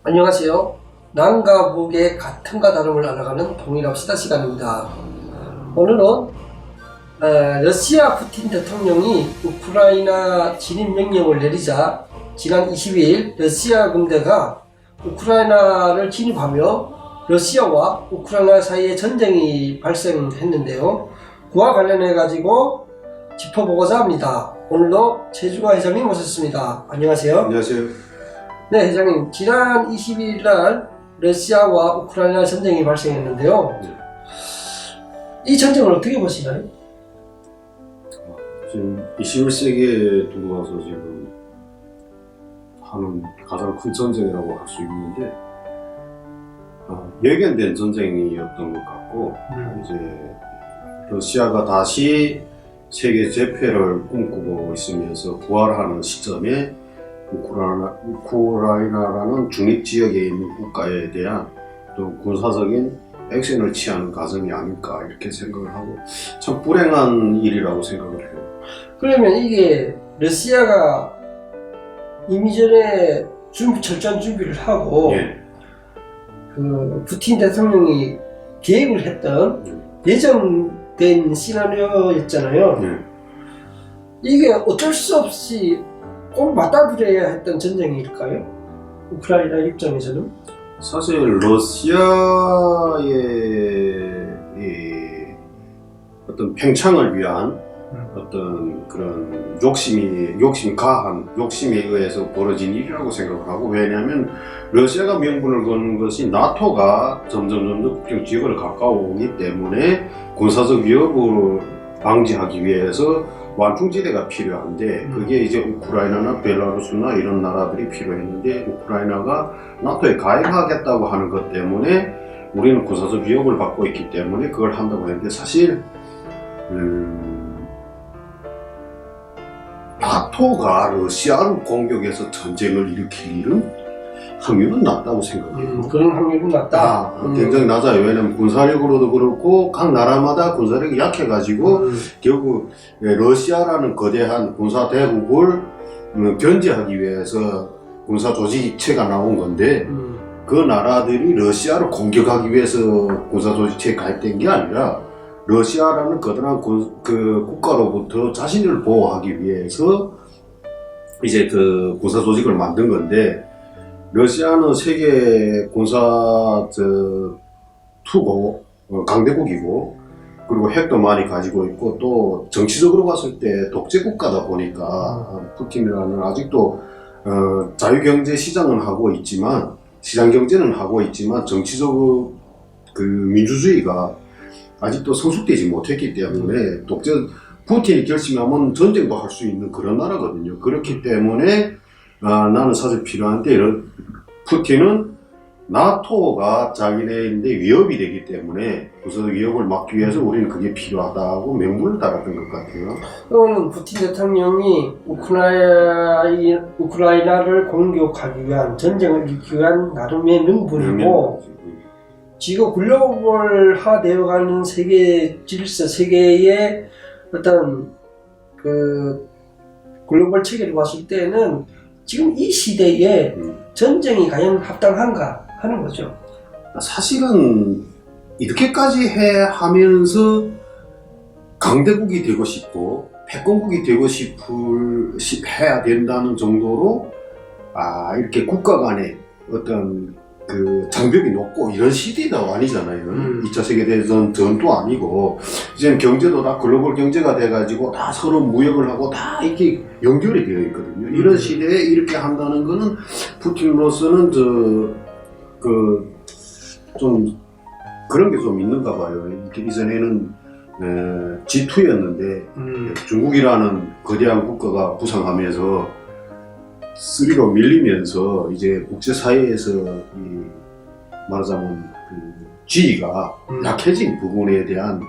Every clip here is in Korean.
안녕하세요. 남과 북의 같음과 다름을 알아가는 통일합시다 시간입니다. 오늘은 러시아 푸틴 대통령이 우크라이나 진입 명령을 내리자 지난 22일 러시아 군대가 우크라이나를 진입하며 러시아와 우크라이나 사이에 전쟁이 발생했는데요. 그와 관련해 가지고 짚어보고자 합니다. 오늘도 최주가 회장님 모셨습니다. 안녕하세요. 안녕하세요. 네, 회장님. 지난 22일 날 러시아와 우크라이나 전쟁이 발생했는데요. 이 전쟁을 어떻게 보시나요? 지금 21세기에 들어와서 지금 하는 가장 큰 전쟁이라고 할 수 있는데 예견된 전쟁이었던 것 같고 이제 러시아가 다시 세계 재패를 꿈꾸고 있으면서 부활하는 시점에 우크라이나라는 중립지역에 있는 국가에 대한 또 군사적인 액션을 취하는 과정이 아닐까 이렇게 생각을 하고 참 불행한 일이라고 생각을 해요. 그러면 이게 러시아가 이미 전에 철저한 준비를 하고 그 푸틴 대통령이 계획을 했던 예정된 시나리오였잖아요. 이게 어쩔 수 없이 꼭 맞닥뜨려야 했던 전쟁일까요? 우크라이나 입장에서는? 사실 러시아의 어떤 팽창을 위한 어떤 그런 욕심에 의해서 벌어진 일이라고 생각을 하고, 왜냐하면 러시아가 명분을 거는 것이 나토가 점점 국경 지역을 가까워오기 때문에 군사적 위협을 방지하기 위해서 완충지대가 필요한데, 그게 이제 우크라이나나 벨라루스나 이런 나라들이 필요했는데, 우크라이나가 나토에 가입하겠다고 하는 것 때문에 우리는 군사적 위협을 받고 있기 때문에 그걸 한다고 했는데, 사실 나토가 러시아를 공격해서 전쟁을 일으킬 일은 확률은 낮다고 생각해요. 그런 확률은 낮다. 굉장히 낮아요. 왜냐면 군사력으로도 그렇고 각 나라마다 군사력이 약해가지고 결국 러시아라는 거대한 군사 대국을 견제하기 위해서 군사 조직체가 나온 건데, 그 나라들이 러시아를 공격하기 위해서 군사 조직체에 가입된 게 아니라 러시아라는 거대한 국가로부터 자신을 보호하기 위해서 이제 그 군사 조직을 만든 건데, 러시아는 세계 군사 투고 강대국이고, 그리고 핵도 많이 가지고 있고, 또 정치적으로 봤을 때 독재 국가다 보니까 푸틴이라는 아직도 자유경제 시장은 하고 있지만, 시장 경제는 하고 있지만 정치적으로 그 민주주의가 아직도 성숙되지 못했기 때문에 푸틴이 결심하면 전쟁도 할 수 있는 그런 나라거든요. 그렇기 때문에 나는 사실 필요한데, 푸틴은 나토가 자기네인데 위협이 되기 때문에 우선 위협을 막기 위해서 우리는 그게 필요하다고 명분을 달았던 것 같아요. 또는 푸틴 대통령이 우크라이나를 공격하기 위한, 전쟁을 일으키기 위한 나름의 명분이고, 지금 글로벌화 되어가는 세계 질서, 세계의 어떤 그 글로벌 체계를 봤을 때는 지금 이 시대에 전쟁이 과연 합당한가 하는 거죠. 사실은 이렇게까지 하면서 강대국이 되고 싶고 패권국이 되고 해야 된다는 정도로 이렇게 국가 간의 어떤 그 장벽이 높고 이런 시대가 아니잖아요. 2차 세계대전 전도 아니고, 이제는 경제도 다 글로벌 경제가 돼가지고 다 서로 무역을 하고 다 이렇게 연결이 되어 있거든요. 이런 시대에 이렇게 한다는 거는 푸틴으로서는 좀 그런 게 좀 있는가 봐요. 이전에는 G2였는데 중국이라는 거대한 국가가 부상하면서 3로 밀리면서 이제 국제사회에서 말하자면 G가 약해진 부분에 대한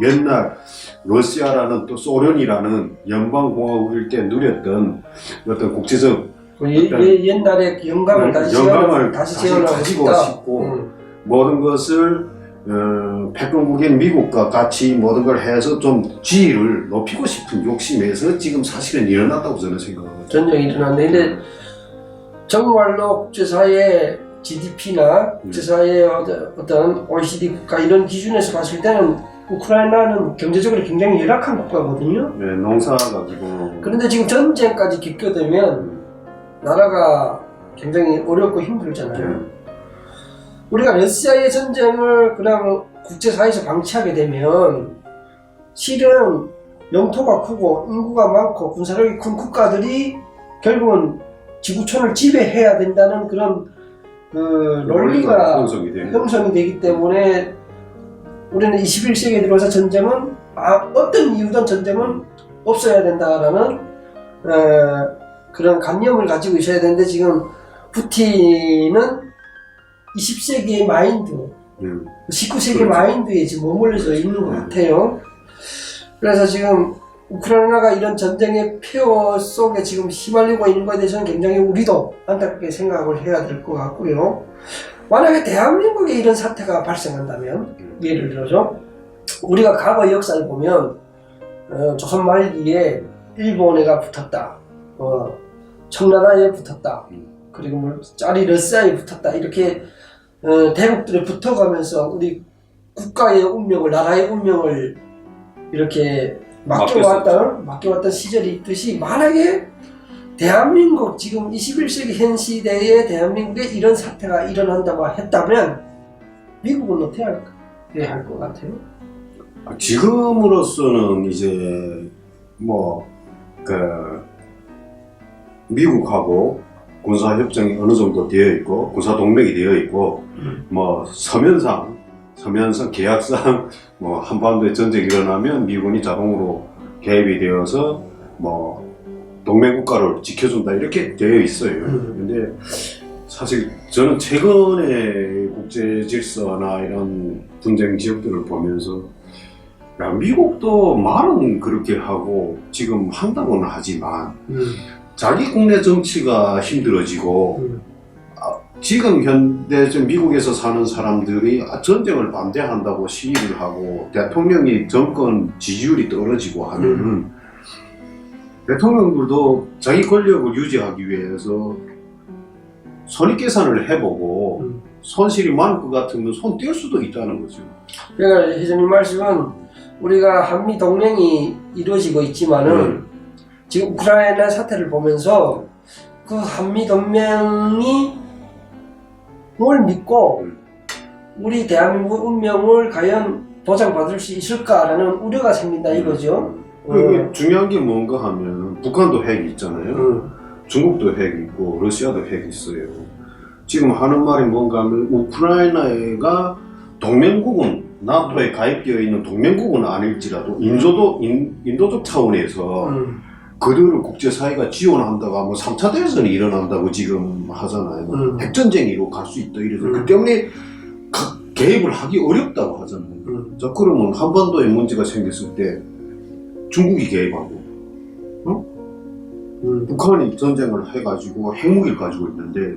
옛날 러시아라는 또 소련이라는 연방공화국일 때 누렸던 어떤 국제적 옛날의 영감을 다시 가지고 싶고, 모든 것을 패권국인 미국과 같이 모든 걸 해서 좀 지위를 높이고 싶은 욕심에서 지금 사실은 일어났다고 저는 생각합니다. 전쟁이 일어났는데, 정말로 국제사회에 GDP나 국제사회의 어떤 OECD 국가 이런 기준에서 봤을 때는 우크라이나는 경제적으로 굉장히 열악한 국가거든요. 네, 농사가 지금. 그런데 지금 전쟁까지 겪게 되면 나라가 굉장히 어렵고 힘들잖아요. 우리가 러시아의 전쟁을 그냥 국제사회에서 방치하게 되면 실은 영토가 크고 인구가 많고 군사력이 큰 국가들이 결국은 지구촌을 지배해야 된다는 그런 논리가 형성이 되기 때문에 우리는 21세기에 들어서 전쟁은 어떤 이유든 전쟁은 없어야 된다라는 그런 관념을 가지고 있어야 되는데 지금 푸틴은 20세기의 마인드, 19세기 그렇죠. 마인드에 지금 머물러져 있는 것 같아요. 그래서 지금 우크라이나가 이런 전쟁의 폐허 속에 지금 휘말리고 있는 것에 대해서는 굉장히 우리도 안타깝게 생각을 해야 될 것 같고요. 만약에 대한민국에 이런 사태가 발생한다면, 예를 들어서 우리가 과거 역사를 보면 조선 말기에 일본에가 붙었다, 청나라에 붙었다, 그리고 뭐 짤이 러시아에 붙었다, 이렇게 대국들에 붙어가면서 우리 국가의 운명을, 나라의 운명을 이렇게 맡겨왔던 시절이 있듯이, 만약에 대한민국 지금 21세기 현 시대에 대한민국에 이런 사태가 일어난다고 했다면 미국은 어떻게 해야 할 것 같아요? 지금으로서는 이제 미국하고 군사 협정이 어느 정도 되어 있고 군사 동맹이 되어 있고 서면상 계약상 한반도에 전쟁이 일어나면 미군이 자동으로 개입이 되어서 동맹 국가를 지켜준다 이렇게 되어 있어요. 근데 사실 저는 최근의 국제 질서나 이런 분쟁 지역들을 보면서 미국도 말은 그렇게 하고 지금 한다고는 하지만 자기 국내 정치가 힘들어지고 지금 현대 미국에서 사는 사람들이 전쟁을 반대한다고 시위를 하고 대통령이 정권 지지율이 떨어지고 하면은 대통령들도 자기 권력을 유지하기 위해서 손익계산을 해보고 손실이 많을 것 같으면 손 뗄 수도 있다는 거죠. 그러니까 회장님 말씀은 우리가 한미 동맹이 이루어지고 있지만은 지금 우크라이나 사태를 보면서 그 한미 동맹이 뭘 믿고 우리 대한민국 운명을 과연 보장받을 수 있을까라는 우려가 생긴다 이거죠. 중요한 게 뭔가 하면 북한도 핵이 있잖아요. 중국도 핵이 있고 러시아도 핵이 있어요. 지금 하는 말이 뭔가 하면 우크라이나가 동맹국은 나토에 가입되어 있는 동맹국은 아닐지라도 인도적 차원에서 그들을 국제사회가 지원한다고 하면 3차 대전이 일어난다고 지금 하잖아요. 핵전쟁으로 갈 수 있다 이래서 그 때문에 개입을 하기 어렵다고 하잖아요. 자, 그러면 한반도에 문제가 생겼을 때 중국이 개입하고 북한이 전쟁을 해가지고 핵무기를 가지고 있는데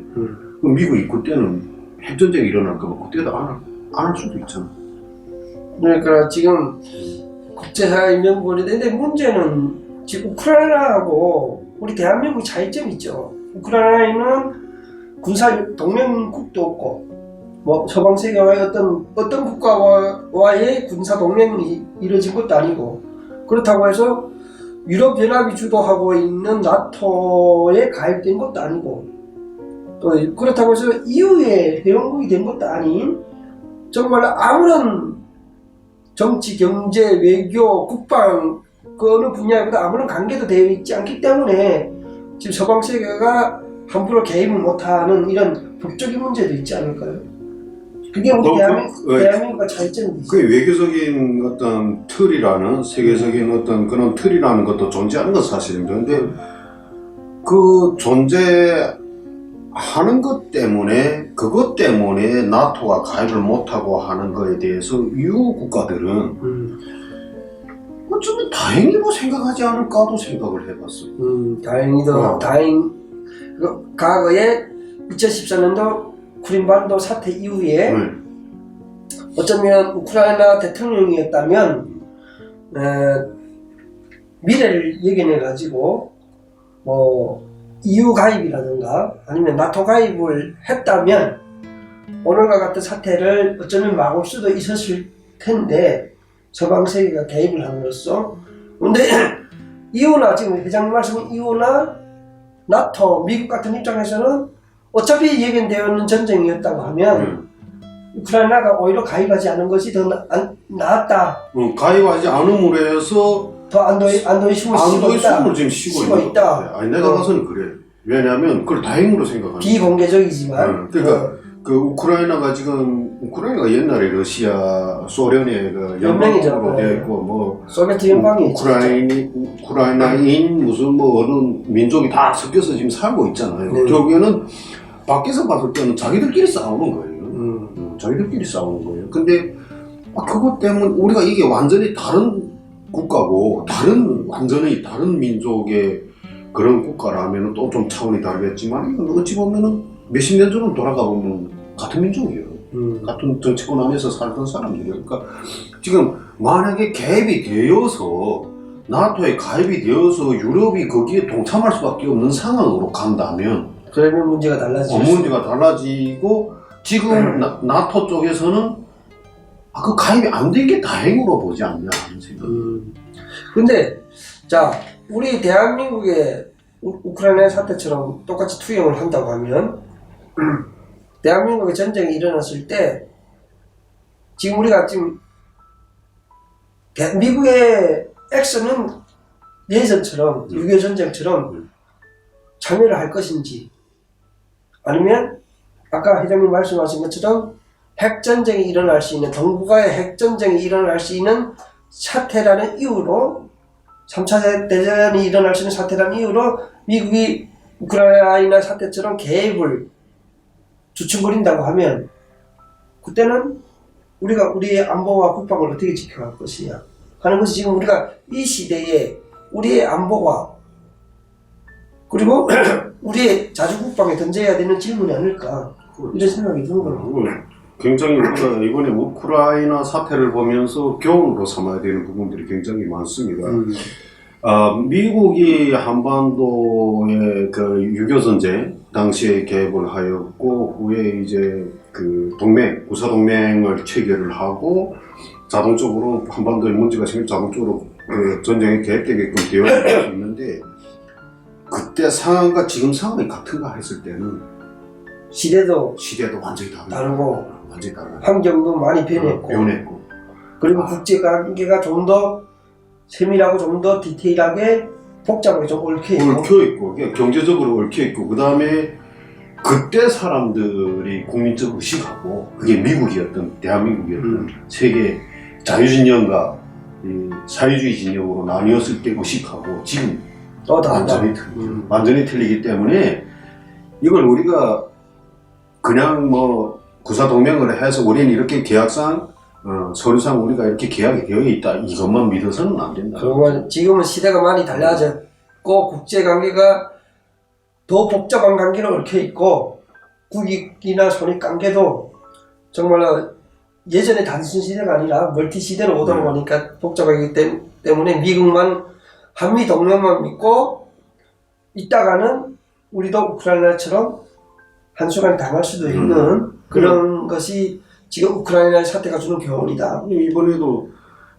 그럼 미국이 그때는 핵전쟁이 일어날까봐 그때도 안 할 수도 있잖아. 그러니까 지금 국제사회 명분이 되는데 문제는 지금 우크라이나하고 우리 대한민국 차이점이 있죠. 우크라이나는 군사 동맹국도 없고 서방 세계와의 어떤 국가와의 군사 동맹이 이루어진 것도 아니고, 그렇다고 해서 유럽 연합이 주도하고 있는 나토에 가입된 것도 아니고, 또 그렇다고 해서 EU의 회원국이 된 것도 아닌 정말 아무런 정치, 경제, 외교, 국방 그 어느 분야보다 아무런 관계도 되어 있지 않기 때문에 지금 서방 세계가 함부로 개입을 못하는 이런 법적인 문제도 있지 않을까요? 그게 우리 대한민국과 차이점이 있어요. 그 외교적인 어떤 틀이라는 세계적인 어떤 그런 틀이라는 것도 존재하는 건 사실입니다. 근데 그 존재하는 것 때문에 그것 때문에 나토가 가입을 못하고 하는 거에 대해서 EU 국가들은 어쩌면 다행이라고 생각하지 않을까도 생각을 해봤어요. 다행히도 과거에 2014년도 크림반도 사태 이후에 어쩌면 우크라이나 대통령이었다면 미래를 예견해 가지고 EU 가입이라든가 아니면 나토 가입을 했다면 오늘과 같은 사태를 어쩌면 막을 수도 있었을 텐데 서방 세계가 개입을 함으로써. 근데 이유나 지금 회장님 말씀은 이유나 나토, 미국 같은 입장에서는 어차피 예견되어 있는 전쟁이었다고 하면 우크라이나가 오히려 가입하지 않은 것이 더 나았다. 가입하지 않음으로 해서 더 안도의 숨을 지금 쉬고 있다. 아니 내가 봐서는 그래. 왜냐하면 그걸 다행으로 생각하는 비공개적이지만 그러니까 그 우크라이나가 옛날에 러시아, 소련의 그 연맹이죠. 연방으로 되어 있고 뭐 소비에트 연방이 우크라이나인 무슨 뭐 어느 민족이 다 섞여서 지금 살고 있잖아요. 네. 결국에는 밖에서 봤을 때는 자기들끼리 싸우는 거예요. 자기들끼리 싸우는 거예요. 근데 그것 때문에 우리가 이게 완전히 다른 국가고 완전히 다른 민족의 그런 국가라면 또 좀 차원이 다르겠지만 이건 어찌 보면은 몇십 년 전으로 돌아가 보면 같은 민족이에요. 같은 정치권 안에서 살던 사람들이에요. 그러니까 지금 만약에 개입이 되어서 나토에 가입이 되어서 유럽이 거기에 동참할 수밖에 없는 상황으로 간다면 그러면 문제가 달라지죠. 문제가 달라지고 지금 나토 쪽에서는 그 가입이 안 된 게 다행으로 보지 않냐 하는 생각. 근데 자 우리 대한민국의 우크라이나 사태처럼 똑같이 투영을 한다고 하면 대한민국의 전쟁이 일어났을 때 지금 우리가 지금 미국의 액션은 예전처럼 6.25 전쟁처럼 참여를 할 것인지 아니면 아까 회장님 말씀하신 것처럼 핵전쟁이 일어날 수 있는 동북아의 핵전쟁이 일어날 수 있는 사태라는 이유로 3차 대전이 일어날 수 있는 사태라는 이유로 미국이 우크라이나 사태처럼 개입을 주춤거린다고 하면 그때는 우리가 우리의 안보와 국방을 어떻게 지켜갈 것이냐 하는 것이 지금 우리가 이 시대에 우리의 안보와 그리고 우리의 자주국방에 던져야 되는 질문이 아닐까 이런 생각이 드는 거예요. 굉장히 우리가 이번에 우크라이나 사태를 보면서 교훈으로 삼아야 되는 부분들이 굉장히 많습니다. 미국이 한반도의 그 6.25 전쟁 당시에 개입을 하였고 후에 이제 그 구사동맹을 체결을 하고 자동적으로 한반도에 문제가 생기면 자동적으로 그 전쟁에 개입되게끔 되어 있는데 그때 상황과 지금 상황이 같은가 했을 때는 시대도 완전히 다르고 완전히 다르고 환경도 많이 변했고 그리고 국제관계가 좀 더 세밀하고 좀 더 디테일하게 복잡하게 좀 얽혀있고 경제적으로 얽혀있고 그 다음에 그때 사람들이 국민적 의식하고 그게 미국이었던 대한민국이었던 세계 자유진영과 사회주의 진영으로 나뉘었을 때 의식하고 지금 완전히 틀리기 때문에 이걸 우리가 그냥 뭐 구사동맹을 해서 우리는 이렇게 계약상 서류상 우리가 이렇게 계약이 되어 있다 이것만 믿어서는 안 된다. 그러면 지금은 시대가 많이 달라졌고 국제관계가 더 복잡한 관계로 얽혀 있고 국익이나 손익관계도 정말로 예전에 단순 시대가 아니라 멀티 시대로 오다 보니까 복잡하기 때문에 미국만 한미 동맹만 믿고 있다가는 우리도 우크라이나처럼 한순간 당할 수도 있는 그런 것이 지금 우크라이나 사태가 주는 교훈이다. 이번에도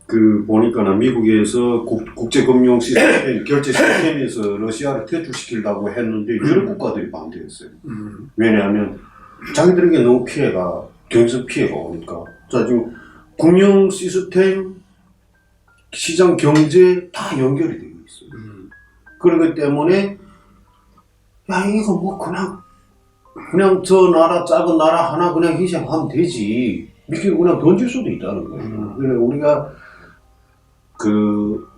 그 보니까는 미국에서 국제금융 시스템 결제 시스템에서 러시아를 퇴출시키려고 했는데 유럽 국가들이 반대했어요. 왜냐하면 자기들에게 너무 경제적 피해가 오니까. 자 지금 금융 시스템, 시장 경제 다 연결이 되어 있어요. 그렇기 때문에 야 이거 뭐 그냥 저 나라 작은 나라 하나 그냥 희생하면 되지. 미국이 그냥 던질 수도 있다는 거예요. 그래 우리가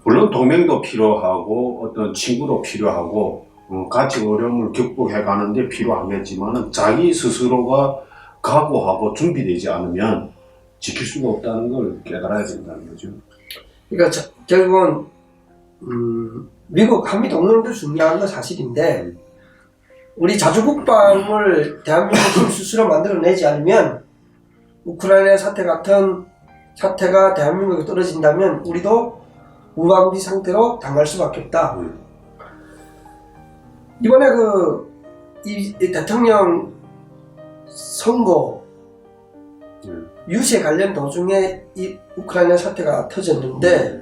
물론 동맹도 필요하고 어떤 친구도 필요하고 같이 어려움을 극복해 가는데 필요하겠지만 자기 스스로가 각오하고 준비되지 않으면 지킬 수가 없다는 걸 깨달아야 된다는 거죠. 그러니까 결국은 미국 한미 동맹도 중요한 건 사실인데 우리 자주국방을 대한민국이 스스로 만들어내지 않으면 우크라이나 사태 같은 사태가 대한민국에 떨어진다면 우리도 무방비 상태로 당할 수밖에 없다. 이번에 이 대통령 선거 유세 관련 도중에 이 우크라이나 사태가 터졌는데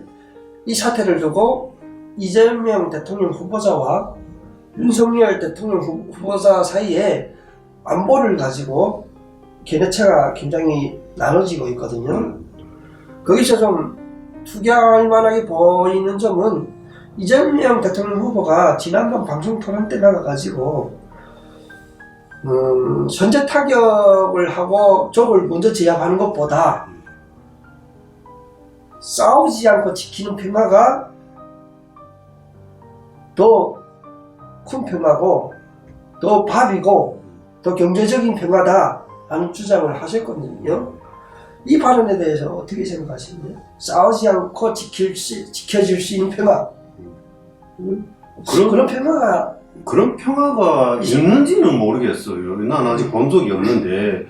이 사태를 두고 이재명 대통령 후보자와 윤석열 대통령 후보자 사이에 안보를 가지고 견해차가 굉장히 나눠지고 있거든요. 거기서 좀 투기할 만하게 보이는 점은 이재명 대통령 후보가 지난번 방송 토론 때 나가가지고 선제 타격을 하고 적을 먼저 제압하는 것보다 싸우지 않고 지키는 평화가 더 큰 평화고 더 밥이고 더 경제적인 평화다 라는 주장을 하셨거든요. 이 발언에 대해서 어떻게 생각하시나요? 싸우지 않고 지켜질 수 있는 평화. 그런 평화가 그런 평화가 있는지는 모르겠어요. 난 아직 본 적이 없는데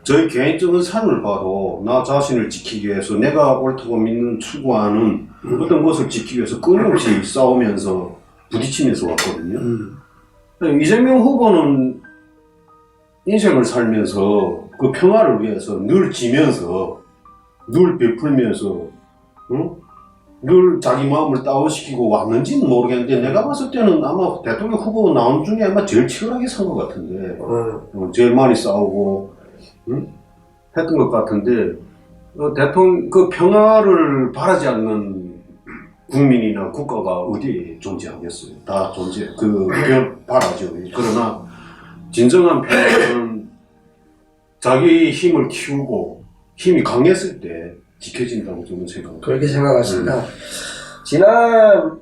저희 개인적인 삶을 봐도 나 자신을 지키기 위해서 내가 옳다고 믿는 추구하는 어떤 것을 지키기 위해서 끊임없이 싸우면서 부딪히면서 왔거든요. 이재명 후보는 인생을 살면서 그 평화를 위해서 늘 지면서 늘 베풀면서 늘 자기 마음을 다운시키고 왔는지는 모르겠는데 내가 봤을 때는 아마 대통령 후보 나온 중에 아마 제일 치열하게 산 것 같은데 제일 많이 싸우고 했던 것 같은데 대통령 그 평화를 바라지 않는 국민이나 국가가 어디에 존재하겠어요? 다 바라죠. 그러나 진정한 평화는 자기 힘을 키우고 힘이 강했을 때 지켜진다고 저는 생각합니다. 그렇게 생각하십니다. 지난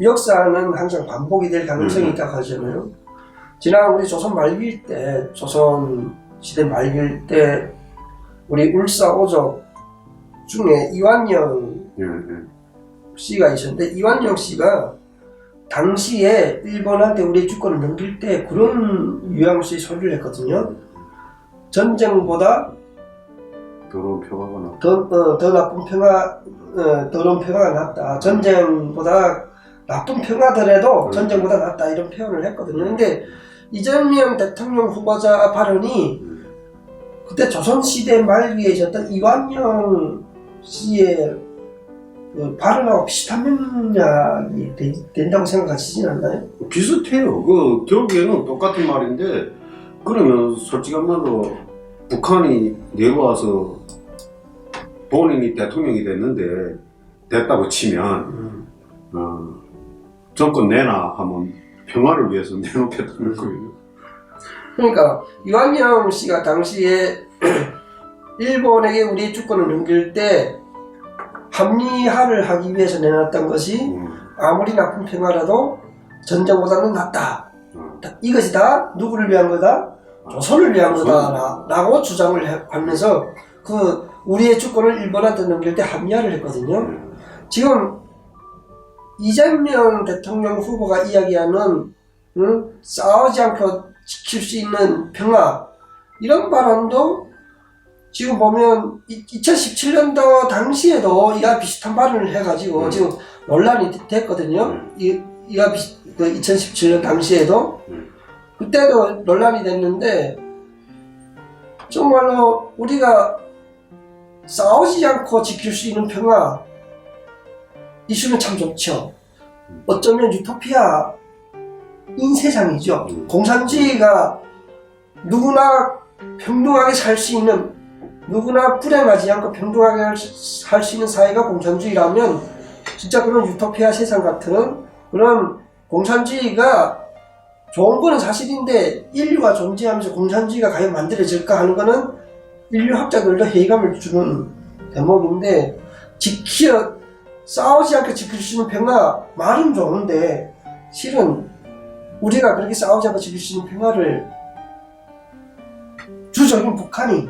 역사는 항상 반복이 될 가능성이 있다고 하잖아요. 지난 우리 조선 말기일 때, 조선 시대 말기일 때 우리 울사오족 중에 이완영 씨가 있었는데 이완영 씨가 당시에 일본한테 우리 주권을 넘길 때 그런 뉘앙스의 소리를 했거든요. 전쟁보다 더러운 평화가 나. 더 나쁜 더러운 평화가 낫다. 전쟁보다 나쁜 평화더라도 전쟁보다 낫다 이런 표현을 했거든요. 근데 이재명 대통령 후보자 발언이 그때 조선시대 말기에 있었던 이완영 씨의 발언하고 비슷한 맥락이 된다고 생각하시진 않나요? 비슷해요. 그 결국에는 똑같은 말인데 그러면 솔직한 말로 북한이 내려와서 본인이 대통령이 됐다고 치면 정권 내놔 하면 평화를 위해서 내놓겠다는 거예요. 그러니까 이완영 씨가 당시에 일본에게 우리 주권을 넘길 때 합리화를 하기 위해서 내놨던 것이 아무리 나쁜 평화라도 전쟁보다는 낫다. 이것이 다 누구를 위한 거다? 조선을 위한 거다 라고 주장을 하면서 그 우리의 주권을 일본한테 넘길 때 합리화를 했거든요. 지금 이재명 대통령 후보가 이야기하는 싸우지 않고 지킬 수 있는 평화 이런 발언도 지금 보면 2017년도 당시에도 이가 비슷한 발언을 해가지고 지금 논란이 됐거든요. 이가 2017년 당시에도 그때도 논란이 됐는데 정말로 우리가 싸우지 않고 지킬 수 있는 평화 있으면 참 좋죠. 어쩌면 유토피아인 세상이죠. 공산주의가 누구나 평등하게 살 수 있는 누구나 불행하지 않고 평등하게 살 수 있는 사회가 공산주의라면 진짜 그런 유토피아 세상 같은 그런 공산주의가 좋은 거는 사실인데 인류가 존재하면서 공산주의가 과연 만들어질까 하는 거는 인류학자들도 회의감을 주는 대목인데 싸우지 않게 지킬 수 있는 평화 말은 좋은데 실은 우리가 그렇게 싸우지 않고 지킬 수 있는 평화를 주적인 북한이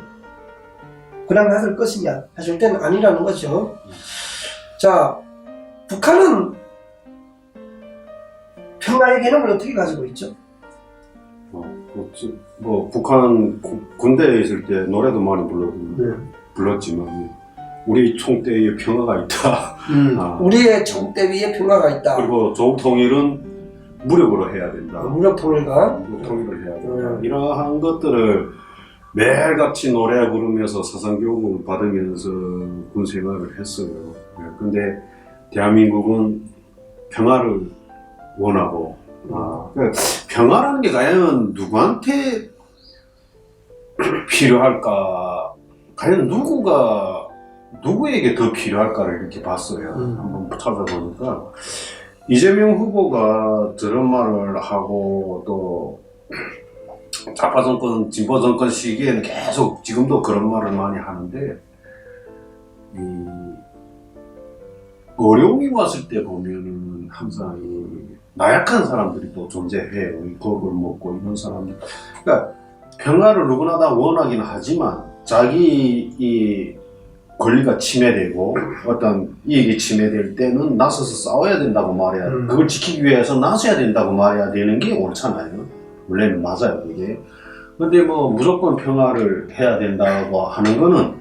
그랑나설 것이냐 하실 때는 아니라는 거죠. 자, 북한은 평화의 개념을 어떻게 가지고 있죠? 북한 군대에 있을 때 노래도 많이 불렀지만 우리 총대에 평화가 있다. 우리의 총대 위에 평화가 있다. 그리고 조국 통일은 무력으로 해야 된다. 무력 통일과 통일을 해야 된다. 이러한 것들을 매일같이 노래 부르면서 사상교육을 받으면서 군 생활을 했어요. 근데 대한민국은 평화를 원하고, 그러니까 평화라는 게 과연 누구한테 필요할까? 과연 누구에게 더 필요할까를 이렇게 봤어요. 한번 찾아보니까 이재명 후보가 저런 말을 하고 또 좌파 정권, 진보 정권 시기에는 계속 지금도 그런 말을 많이 하는데, 이 어려움이 왔을 때 보면은 항상 이 나약한 사람들이 또 존재해요. 이 겁을 먹고 이런 사람들. 그러니까 평화를 누구나 다 원하긴 하지만 자기 이 권리가 침해되고 어떤 이익이 침해될 때는 나서서 싸워야 된다고 말해야 그걸 지키기 위해서 나서야 된다고 말해야 되는 게 옳잖아요. 원래는 맞아요, 그게. 근데 뭐 무조건 평화를 해야 된다고 하는 거는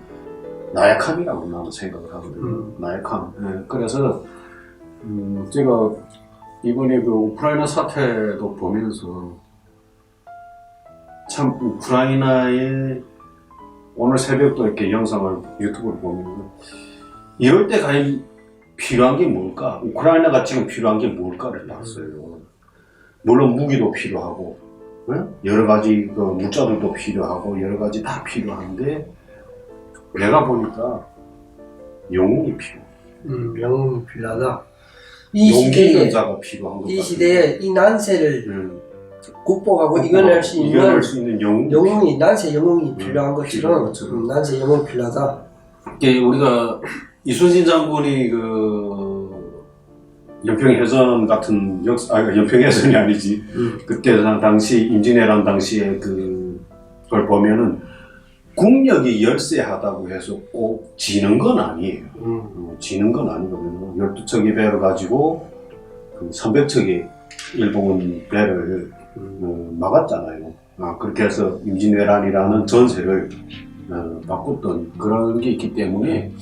나약함이라고 나는 생각을 하거든요. 나약함. 네, 그래서 제가 이번에 그 우크라이나 사태도 보면서 참 우크라이나의 오늘 새벽도 이렇게 영상을 유튜브를 보면 이럴 때 과연 필요한 게 뭘까? 우크라이나가 지금 필요한 게 뭘까를 봤어요. 물론 무기도 필요하고 여러 가지 그 물자들도 필요하고 여러 가지 다 필요한데 내가 보니까 영웅이 필요해. 영웅이 필요하다. 용기 있는 자가 필요한 것 같아요. 이 시대에 이 난세를 극복하고 이겨낼 수 있는 영웅이 난세 영웅이 필요한 것처럼 난세 영웅이 필요하다. 우리가 이순신 장군이 그 연평해전 같은 연평해전이 아니지. 그때 당시 임진왜란 당시에 그걸 보면은 국력이 열세하다고 해서 꼭 지는 건 아니에요. 지는 건 아니거든요. 12척의 배를 가지고 그 300척의 일본 배를 막았잖아요. 그렇게 해서 임진왜란이라는 전세를 바꿨던 그런 게 있기 때문에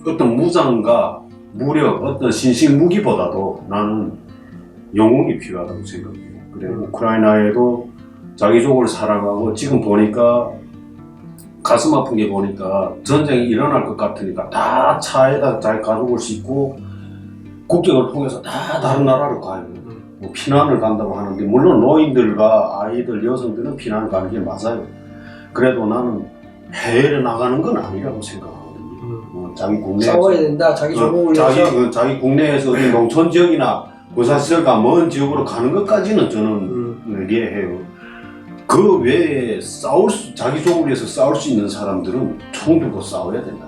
어떤 무장과 무력, 어떤 신식 무기보다도 나는 영웅이 필요하다고 생각해요. 그래 우크라이나에도 자기족을 사랑하고 지금 보니까 가슴 아픈 게 보니까 전쟁이 일어날 것 같으니까 다 차에다 자기 가족을 싣고 국경을 통해서 다 다른 나라로 가요. 뭐 피난을 간다고 하는데 물론 노인들과 아이들, 여성들은 피난을 가는 게 맞아요. 그래도 나는 해외를 나가는 건 아니라고 생각하거든요. 자기 국내에서 싸워야 된다. 자기 조국을 위해서. 자기 국내에서 어디 농촌 지역이나 군사시설과 먼 지역으로 가는 것까지는 저는 이해해요. 그 외에 자기 조국을 위해서 싸울 수 있는 사람들은 총 들고 싸워야 된다.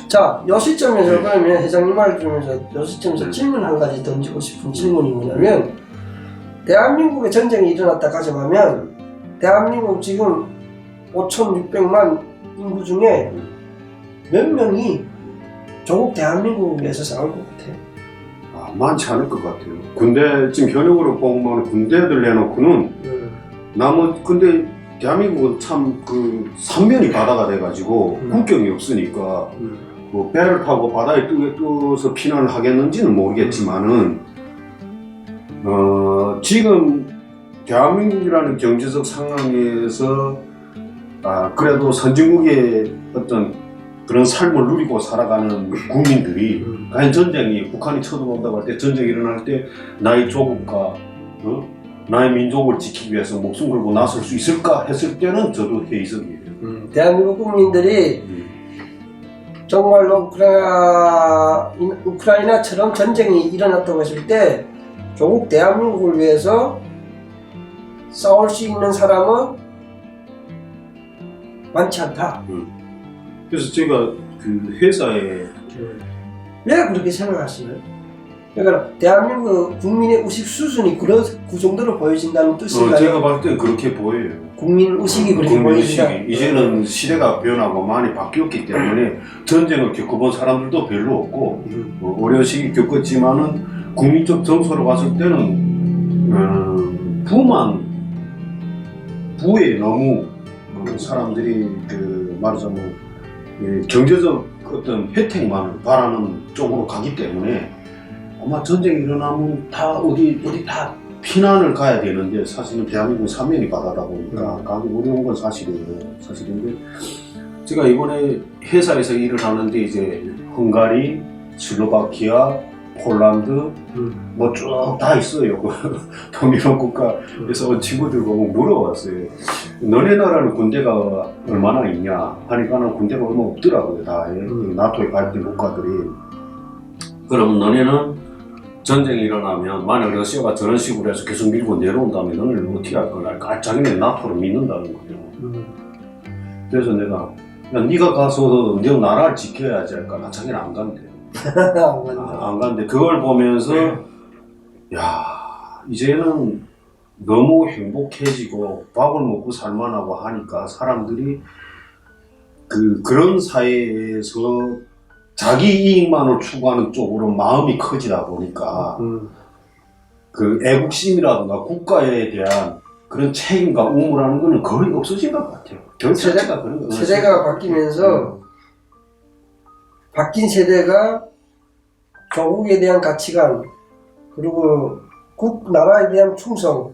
자, 이 시점에서 그러면 회장님 말 들으면서 이 시점에서 질문 한 가지 던지고 싶은 질문이 뭐냐면 대한민국에 전쟁이 일어났다 가정하면 대한민국 지금 5,600만 인구 중에 몇 명이 조국 대한민국을 위해서 싸울 것 같아요? 많지 않을 것 같아요. 군대 지금 현역으로 보면 군대들 내놓고는 근데 대한민국은 참 그 삼면이 바다가 돼가지고 국경이 없으니까 뭐 배를 타고 바다에 떠서 피난을 하겠는지는 모르겠지만은 지금 대한민국이라는 경제적 상황에서 그래도 선진국의 어떤 그런 삶을 누리고 살아가는 국민들이 과연 북한이 쳐들어온다고 할 때 전쟁이 일어날 때 나의 조국과 나의 민족을 지키기 위해서 목숨 걸고 나설 수 있을까 했을 때는 저도 회의적이에요. 대한민국 국민들이 정말로 우크라이나처럼 전쟁이 일어났다고 했을 때 조국 대한민국을 위해서 싸울 수 있는 사람은 많지 않다. 그래서 제가 그 회사에 왜 그렇게 생각하시나요? 그러니까 대한민국 국민의 의식 수준이 그 정도로 보여진다는 뜻인가요? 제가 봤을 때 그렇게 보여요. 국민 의식이 그렇게 보여진다. 이제는 시대가 변하고 많이 바뀌었기 때문에 전쟁을 겪어본 사람들도 별로 없고 어려운 시기 겪었지만은 국민적 정서로 봤을 때는 부에 너무 사람들이 말하자면 경제적 어떤 혜택만을 바라는 쪽으로 가기 때문에 아마 전쟁이 일어나면 다 어디 다 피난을 가야 되는데 사실은 대한민국 사면이 바다다 보니까 가기 어려운 건 사실이에요. 사실인데 제가 이번에 회사에서 일을 하는데 이제 헝가리, 슬로바키아, 폴란드 뭐 쭉 다 있어요. 동유럽 국가. 그래서 친구들 보고 물어봤어요. 너네 나라는 군대가 얼마나 있냐 하니까는 군대가 얼마 없더라고요. 다 나토에 가입된 국가들이. 그러면 너네는 전쟁이 일어나면 만약 러시아가 저런 식으로 해서 계속 밀고 내려온다면 너네는 어떻게 할 거냐. 자기네 나토를 믿는다는 거죠. 그래서 내가 야, 네가 가서 네 나라를 지켜야지 할까. 자기는 안 간대요. 안 간대. 그걸 보면서 야 이제는 너무 행복해지고 밥을 먹고 살만하고 하니까 사람들이 그런 사회에서 자기 이익만을 추구하는 쪽으로 마음이 커지다 보니까 그 애국심이라든가 국가에 대한 그런 책임과 의무라는 거는 거의 없어진 것 같아요. 세대가 그런 거 세대가 바뀌면서 바뀐 세대가 조국에 대한 가치관 그리고 나라에 대한 충성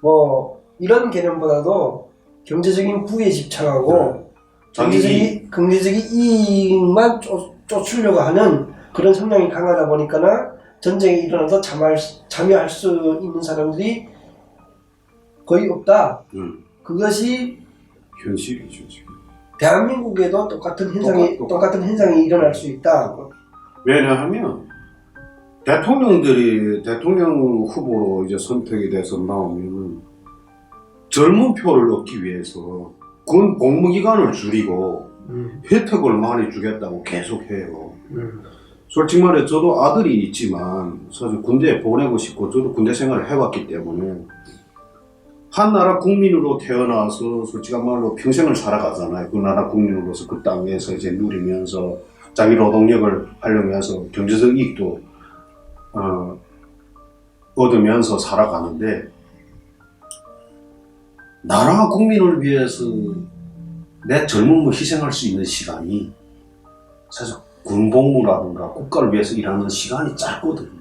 뭐 이런 개념보다도 경제적인 부에 집착하고 경제적인 이익만 쫓으려고 하는 그런 성향이 강하다 보니까 전쟁이 일어나서 참여할 수 있는 사람들이 거의 없다. 그것이 현실이죠 지금. 대한민국에도 똑같은 현상이 일어날 수 있다. 왜냐하면 대통령 후보로 이제 선택이 돼서 나오면 젊은 표를 얻기 위해서 군 복무 기간을 줄이고 혜택을 많이 주겠다고 계속해요. 솔직히 말해 저도 아들이 있지만 사실 군대에 보내고 싶고 저도 군대 생활을 해왔기 때문에 한 나라 국민으로 태어나서 솔직한 말로 평생을 살아가잖아요. 그 나라 국민으로서 그 땅에서 이제 누리면서 자기 노동력을 활용해서 경제적 이익도 얻으면서 살아가는데 나라 국민을 위해서 내 젊음을 희생할 수 있는 시간이 사실 군복무라든가 국가를 위해서 일하는 시간이 짧거든요.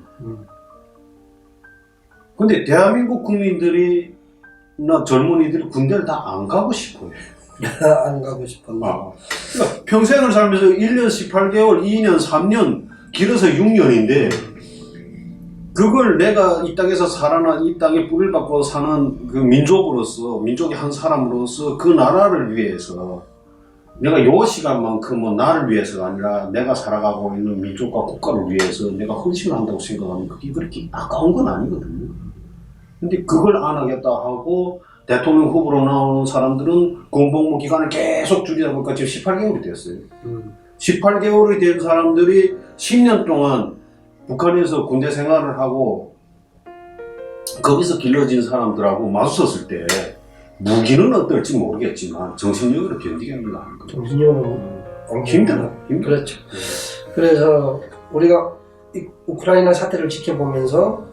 근데 대한민국 국민들이 나 젊은이들이 군대를 다 안 가고 싶어요. 안 가고 싶었나? 그러니까 평생을 살면서 1년 18개월, 2년, 3년, 길어서 6년인데 그걸 내가 이 땅에서 이 땅에 뿌리를 받고 사는 그 민족의 한 사람으로서 그 나라를 위해서 내가 요 시간만큼은 나를 위해서가 아니라 내가 살아가고 있는 민족과 국가를 위해서 내가 헌신을 한다고 생각하면 그게 그렇게 아까운 건 아니거든요. 근데 그걸 안 하겠다 하고 대통령 후보로 나오는 사람들은 군복무 기간을 계속 줄이다 보니까 지금 18개월이 됐어요. 18개월이 된 사람들이 10년 동안 북한에서 군대 생활을 하고 거기서 길러진 사람들하고 맞섰을 때 무기는 어떨지 모르겠지만 정신력으로 견디겠는 거 아닌가. 정신력으로 힘들어. 그렇죠. 그래서 우리가 이 우크라이나 사태를 지켜보면서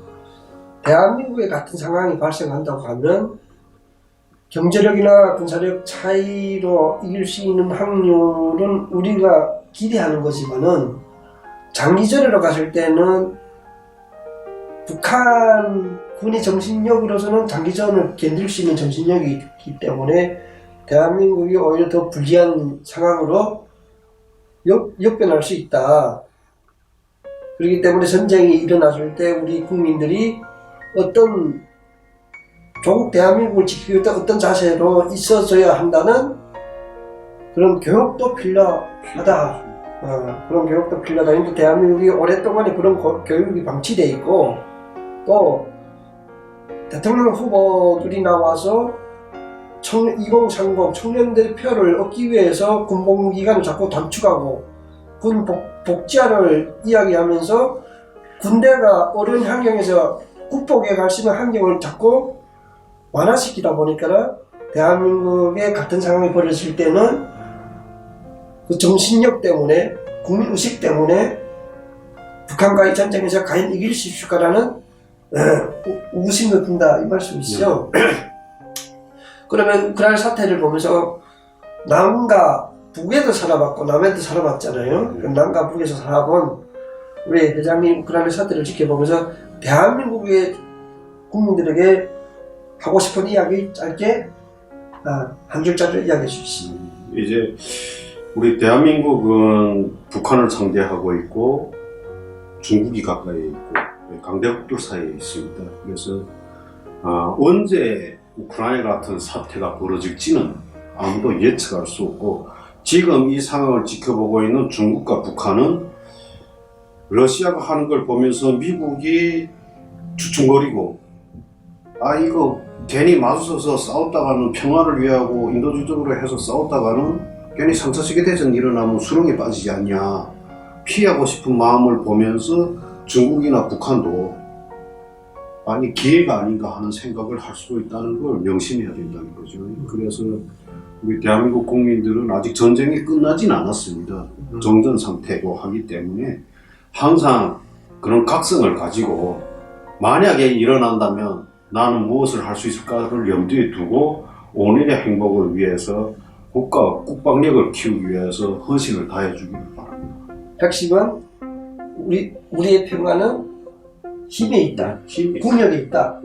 대한민국에 같은 상황이 발생한다고 하면 경제력이나 군사력 차이로 이길 수 있는 확률은 우리가 기대하는 거지만은 장기전으로 갔을 때는 북한 군의 정신력으로서는 장기전을 견딜 수 있는 정신력이 있기 때문에 대한민국이 오히려 더 불리한 상황으로 역변할 수 있다. 그렇기 때문에 전쟁이 일어났을 때 우리 국민들이 어떤 조국 대한민국을 지키기 위해 어떤 자세로 있어줘야 한다는 그런 교육도 필요하다. 그런 교육도 필요하다. 근데 대한민국이 오랫동안에 그런 교육이 방치되어 있고 또 대통령 후보들이 나와서 2030 청년들 표를 얻기 위해서 군복무 기간을 자꾸 단축하고 군 복지화를 이야기하면서 군대가 어려운 환경에서 국복에 갈 수 있는 환경을 자꾸 완화시키다 보니까 대한민국의 같은 상황이 벌어질 때는 그 정신력 때문에 국민의식 때문에 북한과의 전쟁에서 과연 이길 수 있을까라는 의구심도 든다 이 말씀이시죠. 그러면 우크라이나 사태를 보면서 남과 북에도 살아봤고 남에도 살아봤잖아요. 남과 북에서 살아본 우리 회장님 우크라이나 사태를 지켜보면서 대한민국의 국민들에게 하고 싶은 이야기 짧게 한 줄짜리 이야기해 주시죠. 이제 우리 대한민국은 북한을 상대하고 있고 중국이 가까이 있고 강대국들 사이에 있습니다. 그래서 언제 우크라이나 같은 사태가 벌어질지는 아무도 예측할 수 없고 지금 이 상황을 지켜보고 있는 중국과 북한은 러시아가 하는 걸 보면서 미국이 주춤거리고 이거 괜히 맞서서 싸웠다가는 평화를 위하고 인도주의적으로 해서 싸웠다가는 괜히 3차 세계대전 일어나면 수렁에 빠지지 않냐 피하고 싶은 마음을 보면서 중국이나 북한도 기회가 아닌가 하는 생각을 할 수 있다는 걸 명심해야 된다는 거죠. 그래서 우리 대한민국 국민들은 아직 전쟁이 끝나진 않았습니다. 정전 상태고 하기 때문에 항상 그런 각성을 가지고 만약에 일어난다면 나는 무엇을 할 수 있을까를 염두에 두고 오늘의 행복을 위해서 국가 국방력을 키우기 위해서 헌신을 다해주기를 바랍니다. 핵심은 우리의 평화는 힘에 있다. 국력에 있다.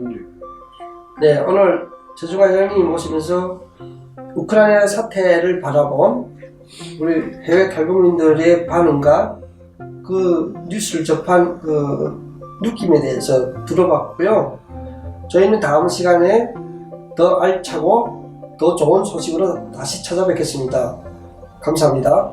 네, 오늘 최중환 회장님 모시면서 우크라이나 사태를 바라본 우리 해외 탈북민들의 반응과 그 뉴스를 접한 그 느낌에 대해서 들어봤고요. 저희는 다음 시간에 더 알차고 더 좋은 소식으로 다시 찾아뵙겠습니다. 감사합니다.